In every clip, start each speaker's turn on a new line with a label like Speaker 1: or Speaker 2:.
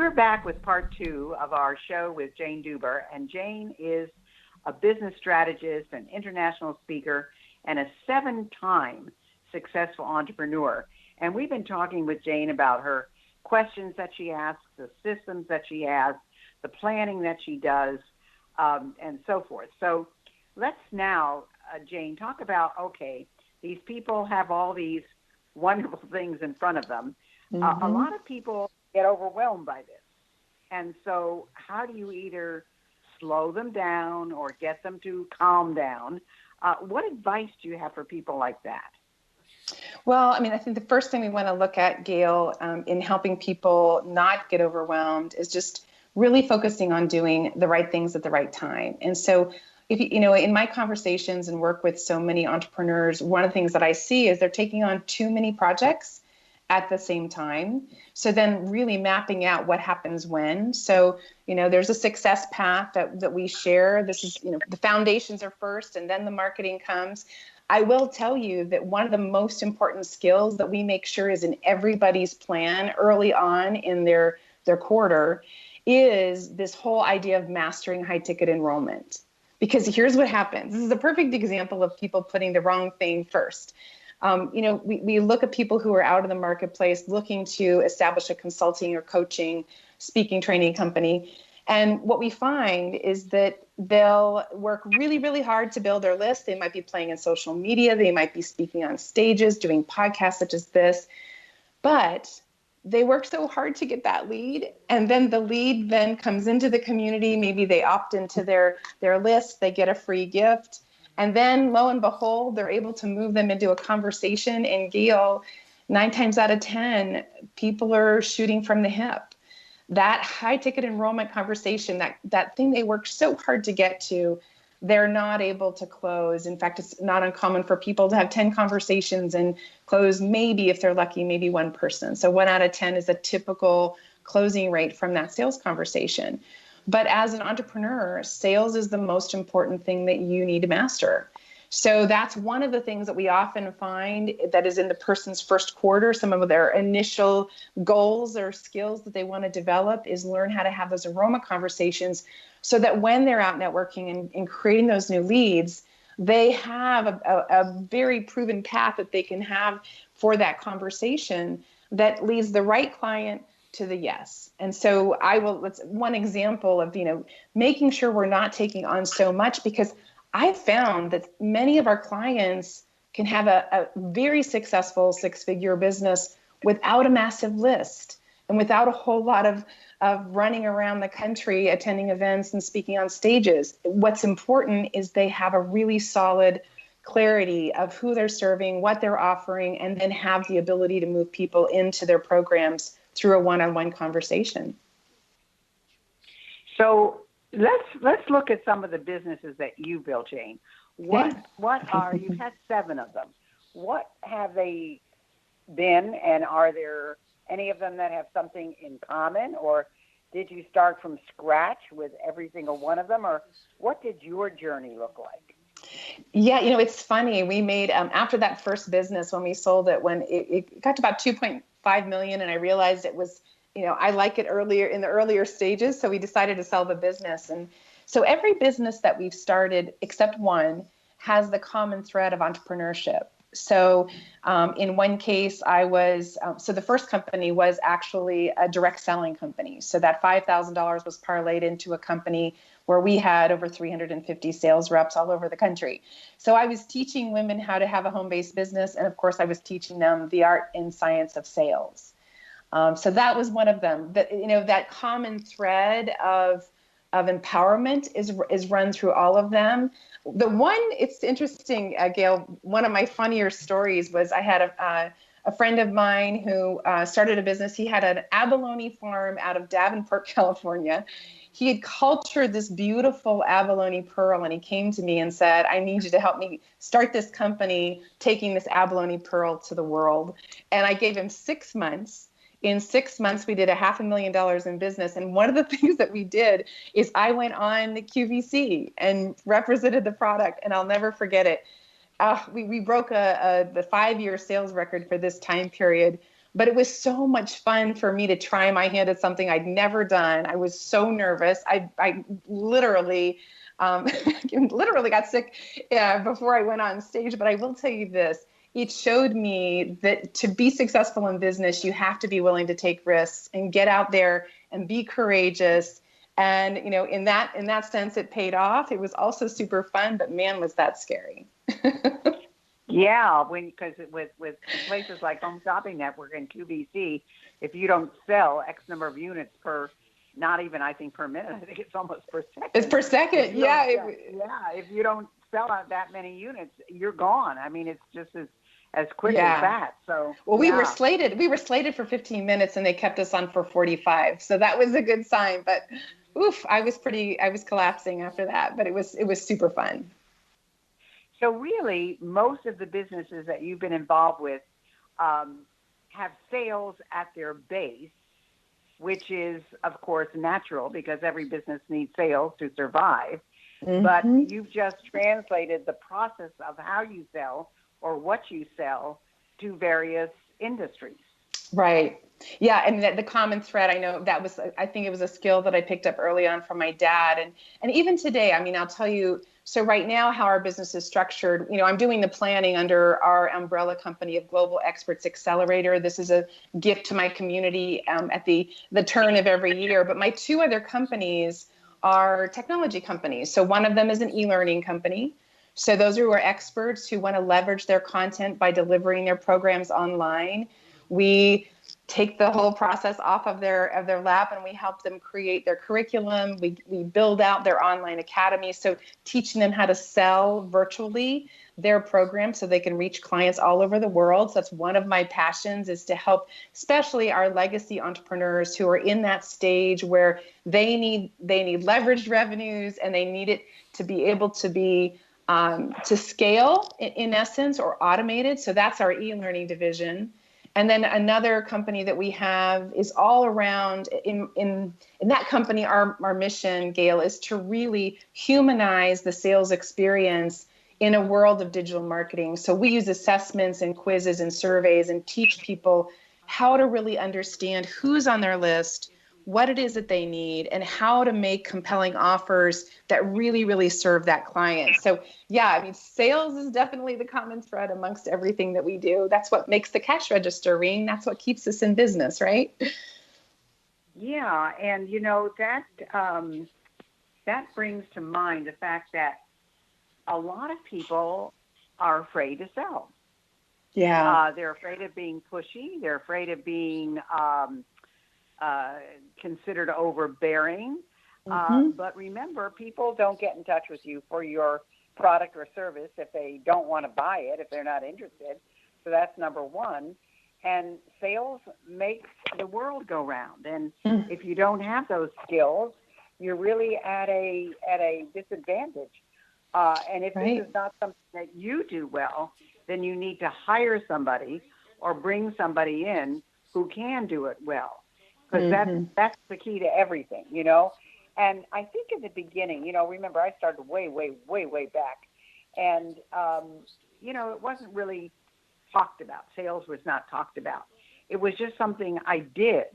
Speaker 1: we're back with part two of our show with Jane Deuber, and Jane is a business strategist, an international speaker, and a 7-time successful entrepreneur. And we've been talking with Jane about her questions that she asks, the systems that she has, the planning that she does, and so forth. So let's now, Jane, talk about, okay, these people have all these wonderful things in front of them. A lot of people get overwhelmed by this. And so how do you either slow them down or get them to calm down? What advice do you have for people like that?
Speaker 2: Well, I mean, I think the first thing we want to look at, Gayle, in helping people not get overwhelmed is just really focusing on doing the right things at the right time. And so, if you know, in my conversations and work with so many entrepreneurs, one of the things that I see is they're taking on too many projects at the same time. So then really mapping out what happens when. So, you know, there's a success path that we share. This is, you know, the foundations are first and then the marketing comes. I will tell you that one of the most important skills that we make sure is in everybody's plan early on in their quarter is this whole idea of mastering high ticket enrollment. Because here's what happens. This is a perfect example of people putting the wrong thing first. You know, we look at people who are out of the marketplace looking to establish a consulting or coaching, speaking, training company. And what we find is that they'll work really, really hard to build their list. They might be playing in social media. They might be speaking on stages, doing podcasts such as this. But they work so hard to get that lead. And then the lead then comes into the community. Maybe they opt into their list. They get a free gift. And then lo and behold, they're able to move them into a conversation. And Gayle, 9 times out of 10, people are shooting from the hip. That high ticket enrollment conversation, that thing they worked so hard to get to, they're not able to close. In fact, it's not uncommon for people to have 10 conversations and close maybe, if they're lucky, maybe one person. So 1 out of 10 is a typical closing rate from that sales conversation. But as an entrepreneur, sales is the most important thing that you need to master. So that's one of the things that we often find that is in the person's first quarter. Some of their initial goals or skills that they want to develop is learn how to have those aroma conversations so that when they're out networking and creating those new leads, they have a very proven path that they can have for that conversation that leads the right client to the yes. And so that's one example of, you know, making sure we're not taking on so much, because I found that many of our clients can have a very successful 6-figure business without a massive list and without a whole lot of running around the country, attending events and speaking on stages. What's important is they have a really solid clarity of who they're serving, what they're offering, and then have the ability to move people into their programs through a one-on-one conversation.
Speaker 1: So let's look at some of the businesses that you built, Jane. What are, you've had 7 of them. What have they been, and are there any of them that have something in common, or did you start from scratch with every single one of them, or what did your journey look like?
Speaker 2: Yeah, you know, it's funny. We made, after that first business, when we sold it, when it got to about 2.5 million, and I realized it was, you know, I like it earlier in the earlier stages. So we decided to sell the business. And so every business that we've started, except one, has the common thread of entrepreneurship. So in one case, so the first company was actually a direct selling company. So that $5,000 was parlayed into a company where we had over 350 sales reps all over the country. So I was teaching women how to have a home-based business. And of course, I was teaching them the art and science of sales. So that was one of them. That, you know, that common thread of empowerment is run through all of them. The one, it's interesting, Gayle, one of my funnier stories was I had a friend of mine who started a business. He had an abalone farm out of Davenport, California. He had cultured this beautiful abalone pearl, and he came to me and said, I need you to help me start this company, taking this abalone pearl to the world. And I gave him 6 months. In 6 months, we did $500,000 in business. And one of the things that we did is I went on the QVC and represented the product, and I'll never forget it. We broke the 5-year sales record for this time period but it was so much fun for me to try my hand at something I'd never done. I was so nervous. I literally, literally got sick before I went on stage. But I will tell you this. It showed me that to be successful in business, you have to be willing to take risks and get out there and be courageous. And, in that sense, it paid off. It was also super fun, but man, was that scary.
Speaker 1: Yeah, because with places like Home Shopping Network and QVC, if you don't sell X number of units per, not even I think per minute, I think it's almost per second.
Speaker 2: It's per second, yeah.
Speaker 1: If you don't sell out that many units, you're gone. I mean, it's just as quick as that. So
Speaker 2: we were slated for 15 minutes, and they kept us on for 45. So that was a good sign. But I was collapsing after that. But it was super fun.
Speaker 1: So really, most of the businesses that you've been involved with have sales at their base, which is, of course, natural because every business needs sales to survive. Mm-hmm. But you've just translated the process of how you sell or what you sell to various industries.
Speaker 2: Right. Yeah. And the common thread, I know I think it was a skill that I picked up early on from my dad. And even today, I mean, I'll tell you, so right now how our business is structured, I'm doing the planning under our umbrella company of Global Experts Accelerator. This is a gift to my community at the turn of every year. But my two other companies are technology companies. So one of them is an e-learning company. So those who are experts who want to leverage their content by delivering their programs online. We take the whole process off of their lap, and we help them create their curriculum. We build out their online academy, so teaching them how to sell virtually their program so they can reach clients all over the world. So that's one of my passions, is to help especially our legacy entrepreneurs who are in that stage where they need leveraged revenues, and they need it to be able to be to scale in essence, or automated. So that's our e-learning division. And then another company that we have is all around in that company. Our mission, Gayle, is to really humanize the sales experience in a world of digital marketing. So we use assessments and quizzes and surveys and teach people how to really understand who's on their list, what it is that they need, and how to make compelling offers that really, really serve that client. So yeah, I mean, sales is definitely the common thread amongst everything that we do. That's what makes the cash register ring. That's what keeps us in business, right?
Speaker 1: Yeah, and that brings to mind the fact that a lot of people are afraid to sell.
Speaker 2: Yeah.
Speaker 1: They're afraid of being pushy. They're afraid of being considered overbearing. But remember, people don't get in touch with you for your product or service if they don't want to buy it, if they're not interested. So that's number one. And sales makes the world go round. And if you don't have those skills, you're really at a disadvantage. And if this is not something that you do well, then you need to hire somebody or bring somebody in who can do it well. Because that's the key to everything, And I think in the beginning, remember I started way, way, way, way back. And, it wasn't really talked about. Sales was not talked about. It was just something I did.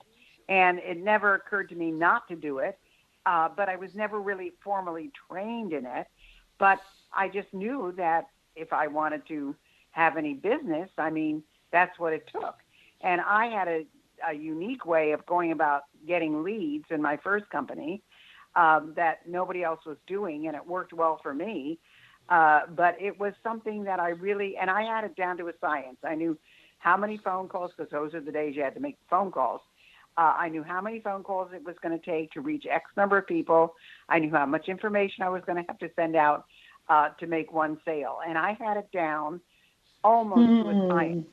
Speaker 1: And it never occurred to me not to do it. But I was never really formally trained in it. But I just knew that if I wanted to have any business, I mean, that's what it took. And I had a unique way of going about getting leads in my first company that nobody else was doing, and it worked well for me. But it was something that I had it down to a science. I knew how many phone calls, because those are the days you had to make phone calls. I knew how many phone calls it was going to take to reach X number of people. I knew how much information I was going to have to send out to make one sale. And I had it down almost to a science.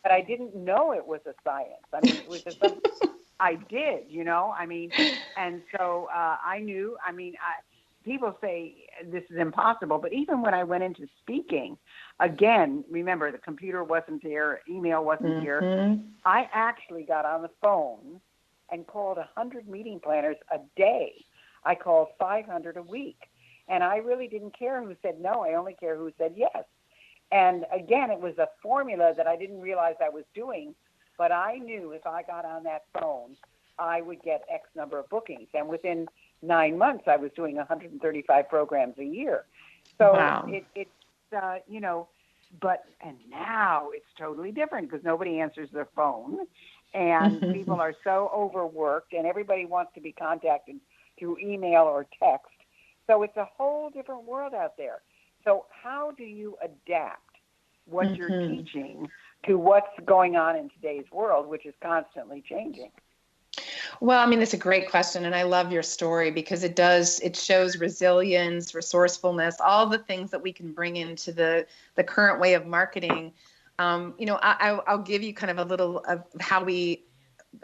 Speaker 1: But I didn't know it was a science. I mean, it was just something I did, I mean, and so I knew, people say this is impossible, but even when I went into speaking, again, remember the computer wasn't there, email wasn't here. I actually got on the phone and called 100 meeting planners a day. I called 500 a week. And I really didn't care who said no. I only care who said yes. And again, it was a formula that I didn't realize I was doing but I knew if I got on that phone, I would get X number of bookings. And within 9 months, I was doing 135 programs a year. So
Speaker 2: Wow.
Speaker 1: and now it's totally different because nobody answers their phone and people are so overworked and everybody wants to be contacted through email or text. So it's a whole different world out there. So how do you adapt what you're teaching to what's going on in today's world, which is constantly changing?
Speaker 2: Well, I mean, it's a great question. And I love your story because it shows resilience, resourcefulness, all the things that we can bring into the current way of marketing. I'll give you kind of a little of how we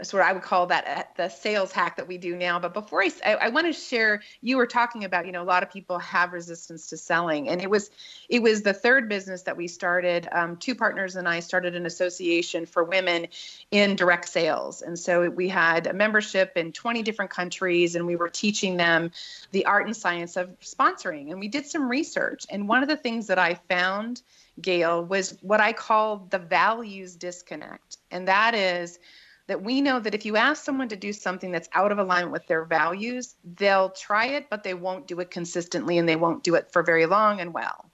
Speaker 2: sort of, I would call that the sales hack that we do now. But before I want to share, you were talking about, a lot of people have resistance to selling. And it was the third business that we started. Two partners and I started an association for women in direct sales. And so we had a membership in 20 different countries, and we were teaching them the art and science of sponsoring. And we did some research. And one of the things that I found, Gayle, was what I call the values disconnect. And that is that we know that if you ask someone to do something that's out of alignment with their values, they'll try it, but they won't do it consistently, and they won't do it for very long and well.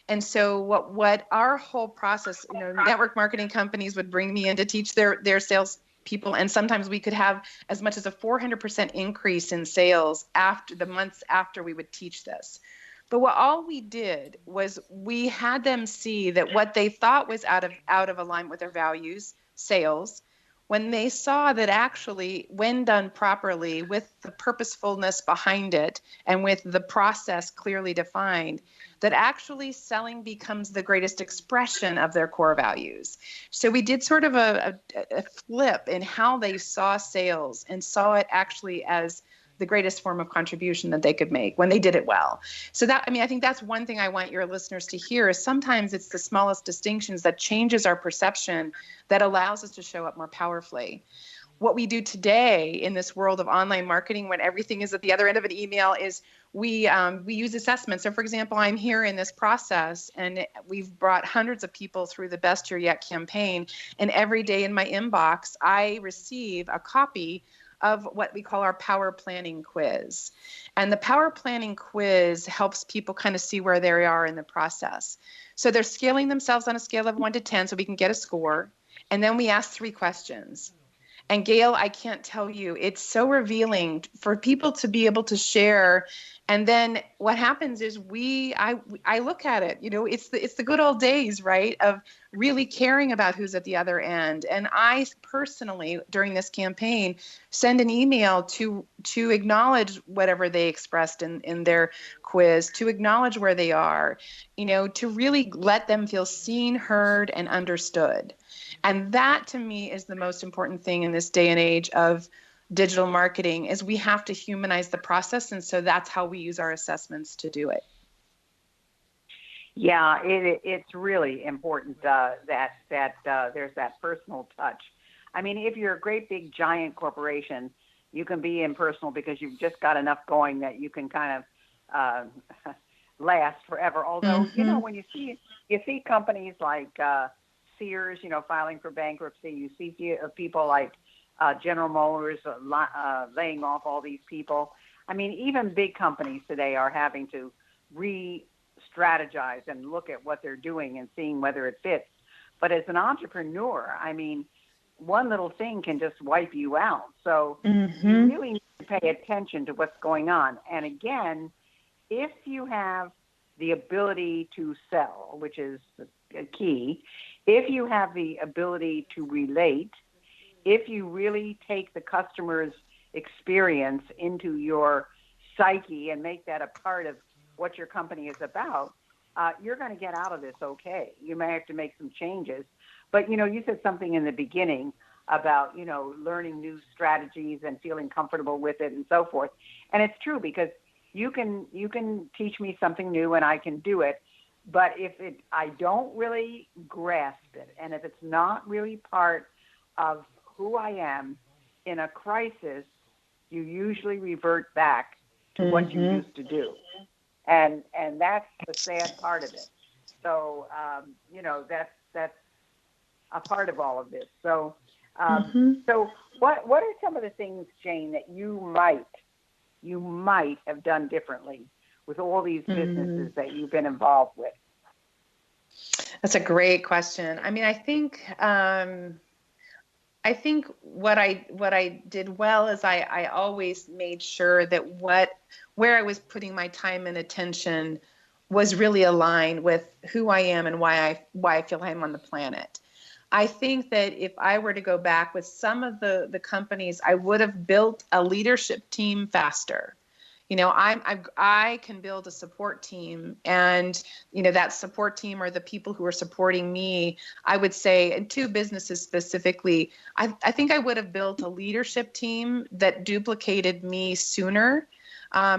Speaker 2: And so what our whole process, network marketing companies would bring me in to teach their sales people, and sometimes we could have as much as a 400% increase in sales after the months after we would teach this. But all we did was we had them see that what they thought was out of alignment with their values, sales, when they saw that actually, when done properly, with the purposefulness behind it and with the process clearly defined, that actually selling becomes the greatest expression of their core values. So we did sort of a flip in how they saw sales and saw it actually as the greatest form of contribution that they could make when they did it well. So I think that's one thing I want your listeners to hear is sometimes it's the smallest distinctions that changes our perception that allows us to show up more powerfully. What we do today in this world of online marketing, when everything is at the other end of an email, is we use assessments. So, for example, I'm here in this process, and we've brought hundreds of people through the Best Year Yet campaign. And every day in my inbox, I receive a copy of what we call our power planning quiz. And the power planning quiz helps people kind of see where they are in the process. So they're scaling themselves on a scale of 1 to 10 so we can get a score. And then we ask 3 questions. And Gayle, I can't tell you, it's so revealing for people to be able to share. And then what happens is I look at it, it's the good old days, right, of really caring about who's at the other end. And I personally, during this campaign, send an email to acknowledge whatever they expressed in their quiz, to acknowledge where they are, to really let them feel seen, heard, and understood. And that, to me, is the most important thing in this day and age of digital marketing, is we have to humanize the process. And so that's how we use our assessments to do it.
Speaker 1: Yeah, it's really important that there's that personal touch. I mean, if you're a great big giant corporation, you can be impersonal because you've just got enough going that you can kind of last forever. Although, when you see companies like Sears, filing for bankruptcy. You see people like General Motors laying off all these people. I mean, even big companies today are having to re-strategize and look at what they're doing and seeing whether it fits. But as an entrepreneur, I mean, one little thing can just wipe you out. So you really need to pay attention to what's going on. And again, if you have the ability to sell, which is a key, if you have the ability to relate, if you really take the customer's experience into your psyche and make that a part of what your company is about, you're going to get out of this okay. You may have to make some changes. But, you said something in the beginning about, learning new strategies and feeling comfortable with it and so forth. And it's true because you can teach me something new and I can do it. But if I don't really grasp it, and if it's not really part of who I am in a crisis, you usually revert back to what you used to do. And that's the sad part of it. So, that's a part of all of this. So So what are some of the things, Jane, that you might have done differently with all these businesses that you've been involved with?
Speaker 2: That's a great question. I mean, I think what I did well is I always made sure that where I was putting my time and attention was really aligned with who I am and why I feel I'm on the planet. I think that if I were to go back with some of the companies, I would have built a leadership team faster. I can build a support team, and that support team or the people who are supporting me, I would say, in two businesses specifically, I think I would have built a leadership team that duplicated me sooner.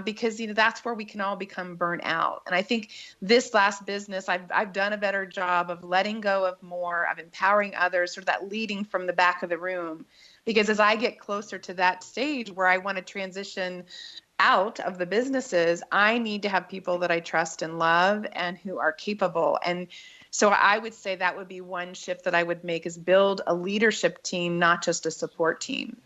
Speaker 2: Because that's where we can all become burnt out. And I think this last business, I've done a better job of letting go of more, of empowering others, sort of that leading from the back of the room. Because as I get closer to that stage where I want to transition out of the businesses, I need to have people that I trust and love and who are capable. And so I would say that would be one shift that I would make, is build a leadership team, not just a support team.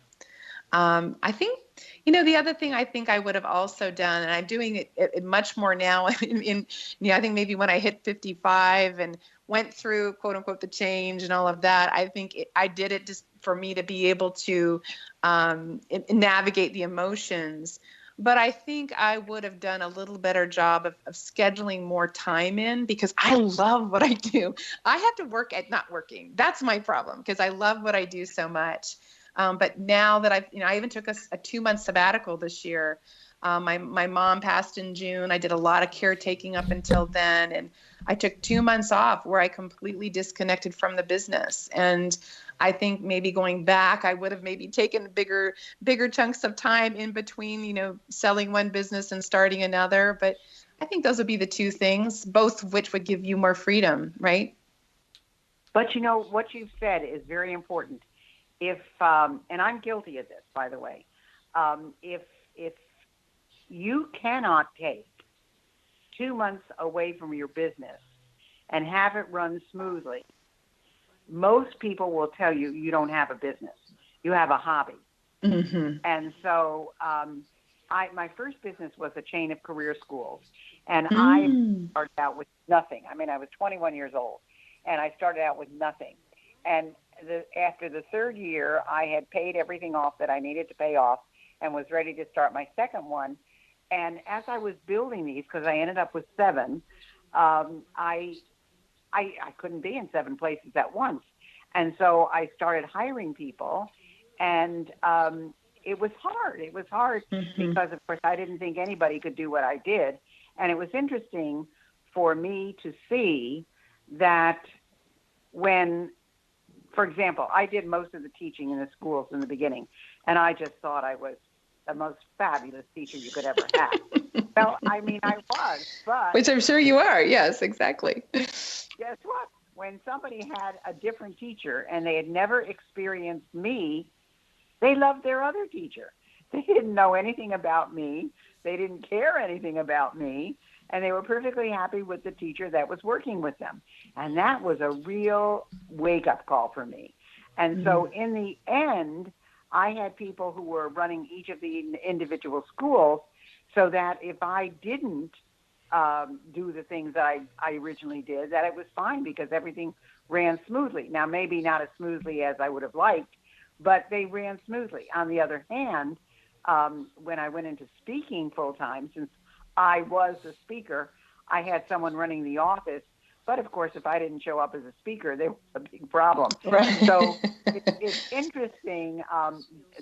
Speaker 2: I think, the other thing I think I would have also done, and I'm doing it much more now I think maybe when I hit 55 and went through, quote unquote, the change and all of that, I think I did it just for me to be able to navigate the emotions. But I think I would have done a little better job of scheduling more time in, because I love what I do. I have to work at not working. That's my problem, because I love what I do so much. But now that I even took a 2-month sabbatical this year. My mom passed in June. I did a lot of caretaking up until then. And I took 2 months off where I completely disconnected from the business. And I think maybe going back, I would have maybe taken bigger chunks of time in between, selling one business and starting another. But I think those would be the two things, both of which would give you more freedom, right?
Speaker 1: But what you've said is very important. If and I'm guilty of this, by the way, if you cannot take 2 months away from your business and have it run smoothly, most people will tell you you don't have a business. You have a hobby. Mm-hmm. And so my first business was a chain of career schools. And I started out with nothing. I mean, I was 21 years old, and I started out with nothing. And after the third year, I had paid everything off that I needed to pay off and was ready to start my second one. And as I was building these, because I ended up with 7, I couldn't be in 7 places at once. And so I started hiring people, and it was hard. It was hard because, of course, I didn't think anybody could do what I did. And it was interesting for me to see that when, for example, I did most of the teaching in the schools in the beginning, and I just thought I was the most fabulous teacher you could ever have. Well, I mean, I was, but...
Speaker 2: Which I'm sure you are. Yes, exactly.
Speaker 1: Guess what? When somebody had a different teacher and they had never experienced me, they loved their other teacher. They didn't know anything about me. They didn't care anything about me. And they were perfectly happy with the teacher that was working with them. And that was a real wake-up call for me. And so in the end, I had people who were running each of the individual schools, so that if I didn't do the things that I originally did, that it was fine because everything ran smoothly. Now, maybe not as smoothly as I would have liked, but they ran smoothly. On the other hand, when I went into speaking full-time, since I was a speaker, I had someone running the office. But, of course, if I didn't show up as a speaker, there was a big problem. Right. So it's interesting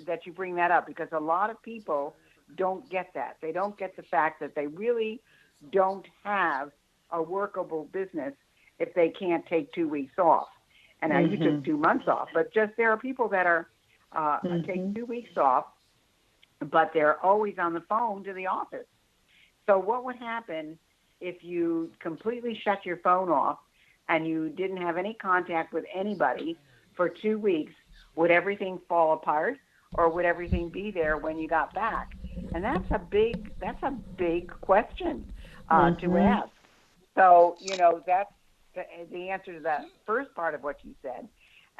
Speaker 1: that you bring that up, because a lot of people don't get that. They don't get the fact that they really don't have a workable business if they can't take 2 weeks off. And now you took 2 months off. But just there are people that are take 2 weeks off, but they're always on the phone to the office. So what would happen if you completely shut your phone off and you didn't have any contact with anybody for 2 weeks? Would everything fall apart, or would everything be there when you got back? And that's a big question to ask. So, that's the answer to that first part of what you said.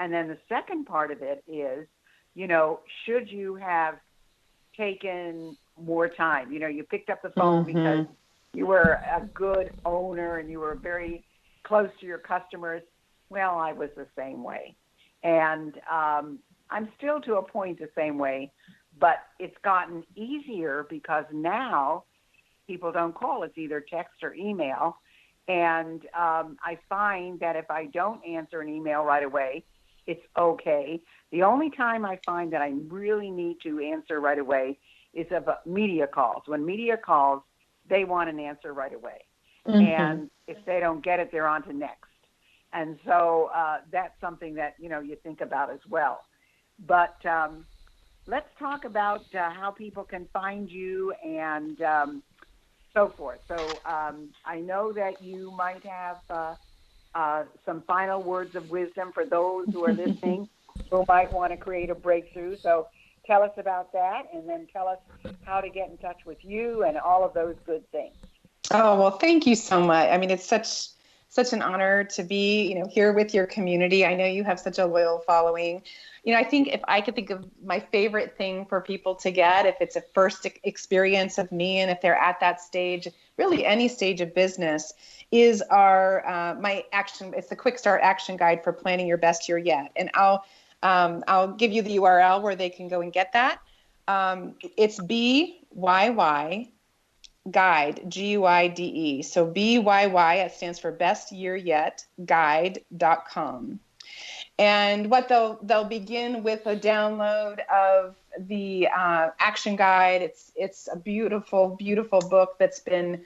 Speaker 1: And then the second part of it is, should you have taken more time? You picked up the phone because you were a good owner and you were very close to your customers. Well, I was the same way. And I'm still to a point the same way, but it's gotten easier because now people don't call. It's either text or email. And I find that if I don't answer an email right away, it's okay. The only time I find that I really need to answer right away is of media calls. When media calls, they want an answer right away. And if they don't get it, they're on to next. And so that's something that, you think about as well. But let's talk about how people can find you and so forth. So I know that you might have some final words of wisdom for those who are listening who might want to create a breakthrough. So tell us about that, and then tell us how to get in touch with you and all of those good things.
Speaker 2: Oh, well, thank you so much. I mean, it's such an honor to be, here with your community. I know you have such a loyal following. I think if I could think of my favorite thing for people to get, if it's a first experience of me, and if they're at that stage, really any stage of business, is my action. It's the Quick Start Action Guide for planning your best year yet. And I'll give you the URL where they can go and get that. It's BYY Guide, GUIDE. So BYY, it stands for Best Year Yet Guide.com. And what they'll begin with a download of the action guide. It's a beautiful, beautiful book that's been,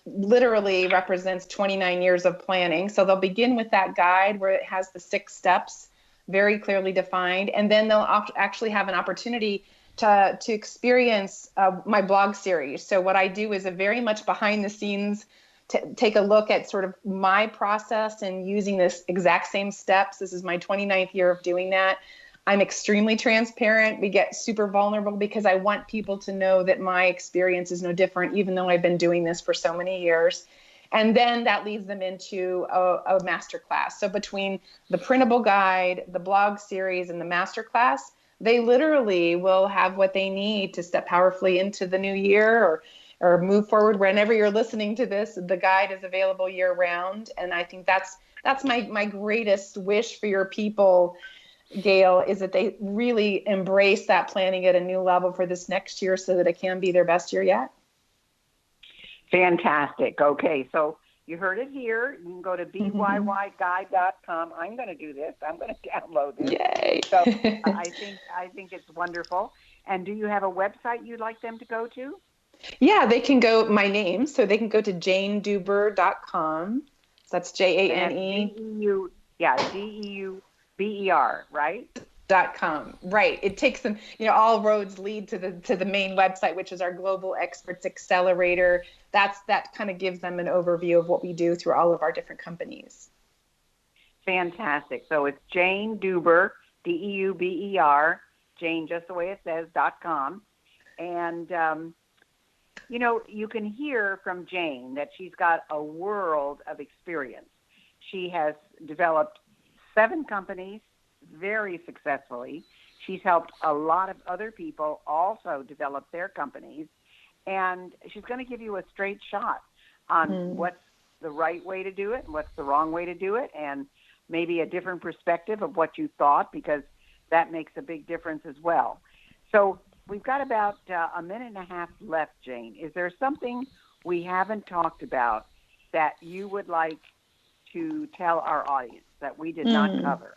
Speaker 2: literally represents 29 years of planning. So they'll begin with that guide where it has the 6 steps very clearly defined. And then they'll actually have an opportunity to experience my blog series. So what I do is a very much behind the scenes to take a look at sort of my process and using this exact same steps. This is my 29th year of doing that. I'm extremely transparent. We get super vulnerable because I want people to know that my experience is no different, even though I've been doing this for so many years. And then that leads them into a masterclass. So between the printable guide, the blog series, and the masterclass, they literally will have what they need to step powerfully into the new year or move forward. Whenever you're listening to this, the guide is available year round. And I think that's my greatest wish for your people, Gayle, is that they really embrace that planning at a new level for this next year so that it can be their best year yet.
Speaker 1: Fantastic. Okay, so you heard it here. You can go to byguide.com. I'm going to do this. I'm going to download this.
Speaker 2: Yay.
Speaker 1: So I think it's wonderful. And do you have a website you'd like them to go to?
Speaker 2: Yeah, they can go, my name, so they can go to janedeuber.com. So that's JANE.
Speaker 1: DEUBER, right?
Speaker 2: .com. Right. It takes them, all roads lead to the main website, which is our Global Experts Accelerator. That kind of gives them an overview of what we do through all of our different companies.
Speaker 1: Fantastic. So it's Jane Deuber, DEUBER, Jane, just the way it says, .com. And, you can hear from Jane that she's got a world of experience. She has developed 7 companies very successfully. She's helped a lot of other people also develop their companies. And she's going to give you a straight shot on what's the right way to do it and what's the wrong way to do it, and maybe a different perspective of what you thought, because that makes a big difference as well. So we've got about a minute and a half left, Jane. Is there something we haven't talked about that you would like to tell our audience that we did not cover?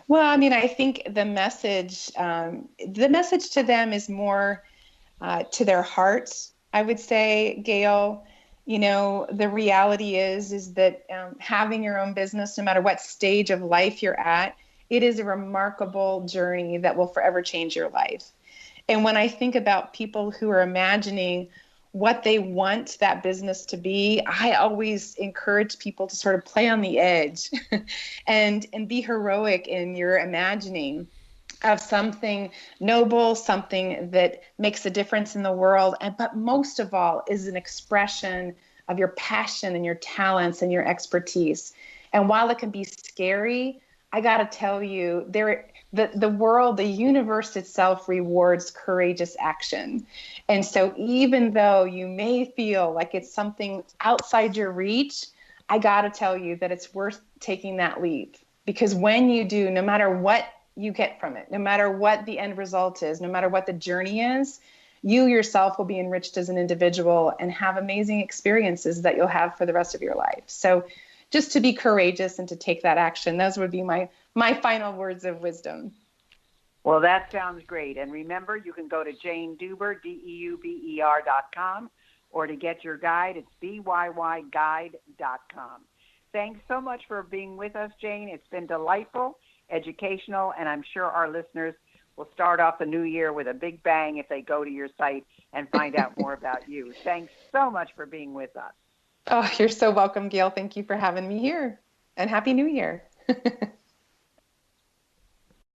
Speaker 2: Well, I mean, I think the message to them is more to their hearts, I would say, Gayle. The reality is that having your own business, no matter what stage of life you're at, it is a remarkable journey that will forever change your life. And when I think about people who are imagining what they want that business to be, I always encourage people to sort of play on the edge and be heroic in your imagining of something noble, something that makes a difference in the world, but most of all is an expression of your passion and your talents and your expertise. And while it can be scary, I got to tell you, the world, the universe itself rewards courageous action. And so even though you may feel like it's something outside your reach, I got to tell you that it's worth taking that leap. Because when you do, no matter what you get from it, no matter what the end result is, no matter what the journey is, you yourself will be enriched as an individual and have amazing experiences that you'll have for the rest of your life. So just to be courageous and to take that action, those would be my final words of wisdom.
Speaker 1: Well, that sounds great. And remember, you can go to Jane Deuber, DEUBER.com, or to get your guide, it's BYYguide.com. Thanks so much for being with us, Jane. It's been delightful, educational, and I'm sure our listeners will start off the new year with a big bang if they go to your site and find out more about you. Thanks so much for being with us.
Speaker 2: Oh, you're so welcome, Gayle. Thank you for having me here. And Happy New Year.